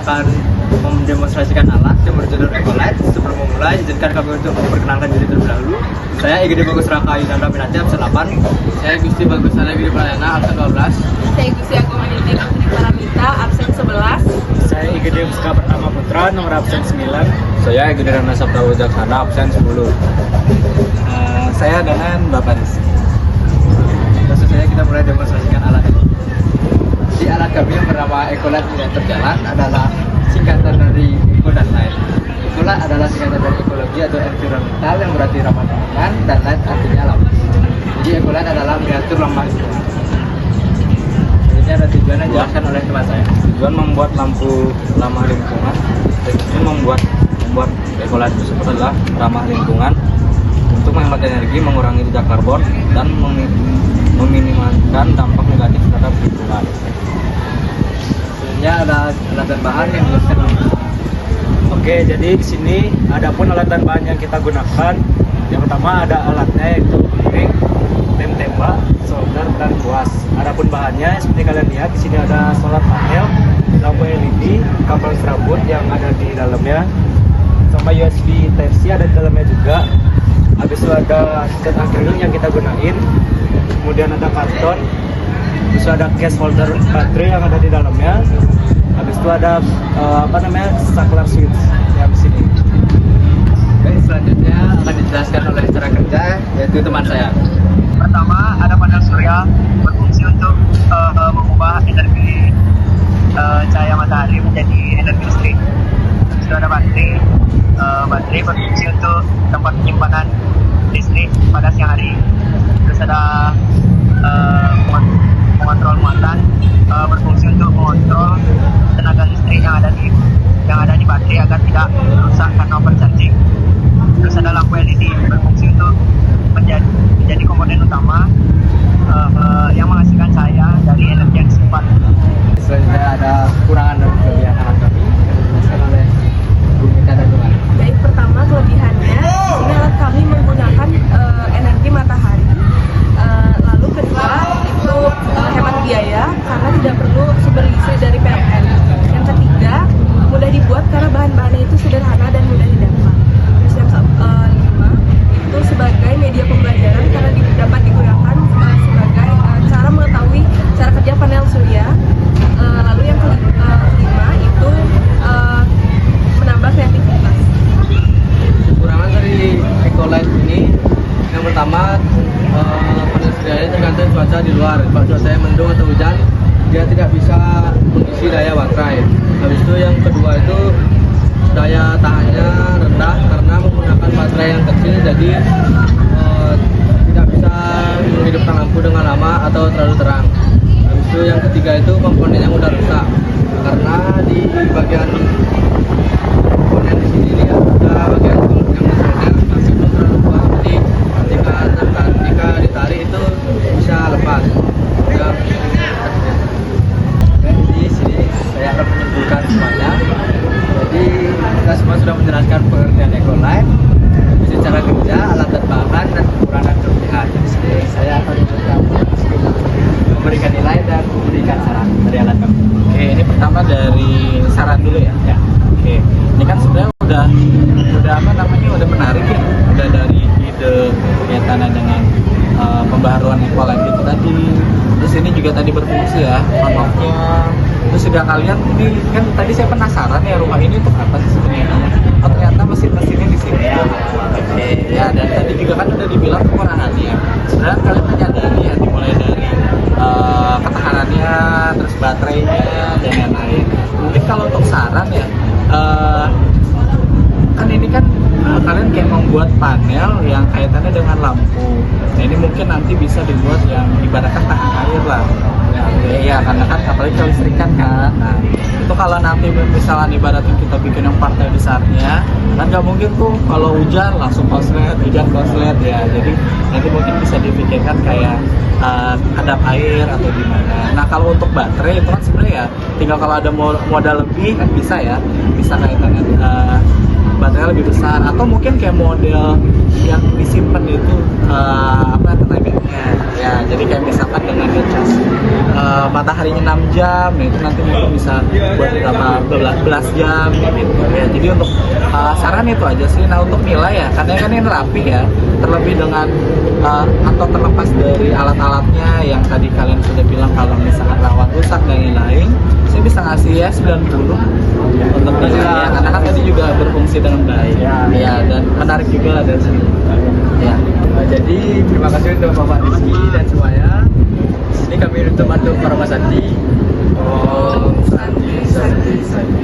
akan mendemonstrasikan alat yang berjudul Ecolight. Sebelum memulai, izinkan kami untuk memperkenalkan diri terlebih dahulu. Saya Igede Bagus Raka Yunanda Pinanti, absen 8. Saya Gusti Bagus Gede Pradana, absen 12. Saya Gusti Agung Anindri Putri Paramita, absen 11. Saya Igede Muska Pertama Putra, nomor absen 9. Saya Igede Rana Sabta Wijaksana, absen 10. Saya dengan Bapak Rizky. Langsung saja kita mulai demonstrasikan alat ini. Di alat kami yang bernama Ecolight Miniatur Jalan adalah singkatan dari Eco dan Light. Ecolight adalah singkatan dari ekologi atau environmental yang berarti ramah lingkungan, dan Light artinya lampu. Jadi Ecolight adalah miniatur ramah lingkungan. Ini ada tujuan yang dijelaskan oleh teman saya. Tujuan membuat lampu ramah lingkungan. Itu membuat Ecolight tersebut adalah ramah lingkungan untuk menghemat energi, mengurangi jejak karbon, dan meminimalkan dampak negatif terhadap lingkungan. Selanjutnya ada alat dan bahan yang dijelaskan oleh Oke, jadi di sini ada pun alat dan bahan yang kita gunakan. Yang pertama ada alatnya yaitu piring, lem tembak, solder, dan kuas. Adapun bahannya seperti kalian lihat di sini ada solar panel, lampu LED, kabel serabut yang ada di dalamnya, sama USB Type-C ada di dalamnya juga. Habis itu ada cat akrilik yang kita gunain, kemudian ada karton, terus ada case holder baterai yang ada di dalamnya. Habis itu ada saklar switch yang di sini. Baik, selanjutnya akan dijelaskan oleh cara kerja, yaitu teman saya. Pertama, ada panel surya berfungsi untuk mengubah energi cahaya matahari menjadi energi listrik. Sudah ada baterai, baterai berfungsi untuk tempat penyimpanan listrik pada siang hari. Terus ada pengontrol muatan, berfungsi untuk mengontrol tenaga listrik yang ada di baterai agar tidak rusak karena overcharging. Terus ada lampu LED berfungsi untuk menjadi komponen utama yang menghasilkan cahaya dari energi yang disimpan. Selanjutnya ada kekurangan dan kelebihan alat kami yang dijelaskan oleh Bu Mita dan Tuhan. Baik, pertama kelebihannya, ini alat kami menggunakan energi matahari. Lalu kedua, itu hemat biaya karena tidak perlu sumber listrik dari PLN. Yang ketiga, mudah dibuat karena bahan-bahannya itu sederhana dan mudah didapat. Terus yang kelima, itu sebagai media pembelajaran karena dapat digunakan sebagai cara mengetahui cara kerja panel surya. Lalu yang kelima itu menambah kreativitas. Kekurangan dari Ecolight ini, yang pertama panel surya tergantung cuaca di luar. Kalau cuacanya mendung atau hujan, dia tidak bisa mengisi daya baterai. Habis itu yang kedua itu daya tahannya rendah karena menggunakan baterai yang kecil, jadi tidak bisa menghidupkan lampu dengan lama atau terlalu terang. Habis itu yang ketiga itu komponennya mudah rusak karena di bagian komponen di sini ini ada bagian yang besarnya masih belum terlalu kuat, jadi jika ditarik itu bisa lepas. Di sini saya akan menyimpulkan semuanya. Jadi kita semua sudah menjelaskan pengertian Ecolight, cara kerja, alat dan bahan, dan kekurangan kelebihan. Di sini saya akan memberikan nilai dan memberikan saran dari alat kami. Oke, ini pertama dari saran dulu ya. Oke, ini kan sebenarnya udah udah menarik ya. Udah dari ide kaitannya dengan pembaharuan Ecolight itu tadi. Terus ini juga tadi berfungsi ya, on-off-nya. Terus juga kalian ini kan tadi saya penasaran ya, rumah ini untuk apa sih sebenarnya? Oh, ternyata mesin-mesinnya di sini. Oke, ya, dan tadi juga kan udah dibilang kekurangannya. Sebenarnya kalian menyadari ya, dimulai dari ketahanannya, terus baterainya dan lain-lain. Mungkin kalau untuk saran ya, kan ini kan kalian kayak membuat panel yang kaitannya dengan lampu. Nah, ini mungkin nanti bisa dibuat yang ibaratkan tahan air lah. Ya, karena kan apalagi kelistrikan kan. Nah, itu kalau nanti misalnya ibaratnya kita bikin yang partai besarnya, kan nggak mungkin tuh kalau hujan langsung konslet, hujan konslet ya. Jadi nanti mungkin bisa dipikirkan kayak hadap air atau gimana. Nah, kalau untuk baterai itu kan sebenarnya ya tinggal kalau ada modal lebih kan bisa ya, bisa kaitannya baterai lebih besar, atau mungkin kayak model yang disimpan itu tenaganya ya. Jadi kayak misalkan dengan ngecas mataharinya 6 jam, nah itu nanti mungkin itu bisa buat berapa belas jam gitu ya. Jadi untuk saran itu aja sih. Nah untuk nilai ya, karena kan ini rapi ya, terlebih dengan atau terlepas dari alat-alatnya yang tadi kalian sudah bilang kalau misalkan rawan rusak dan lain-lain, saya bisa ngasih ya 90 untuk nilai ya, karena kan tadi juga berfungsi dengan baik ya, dan menarik juga lah dari sini ya. Jadi terima kasih untuk Bapak Rizky dan semuanya. Ini kami untuk Farmasati. Om Santi Santi Santi.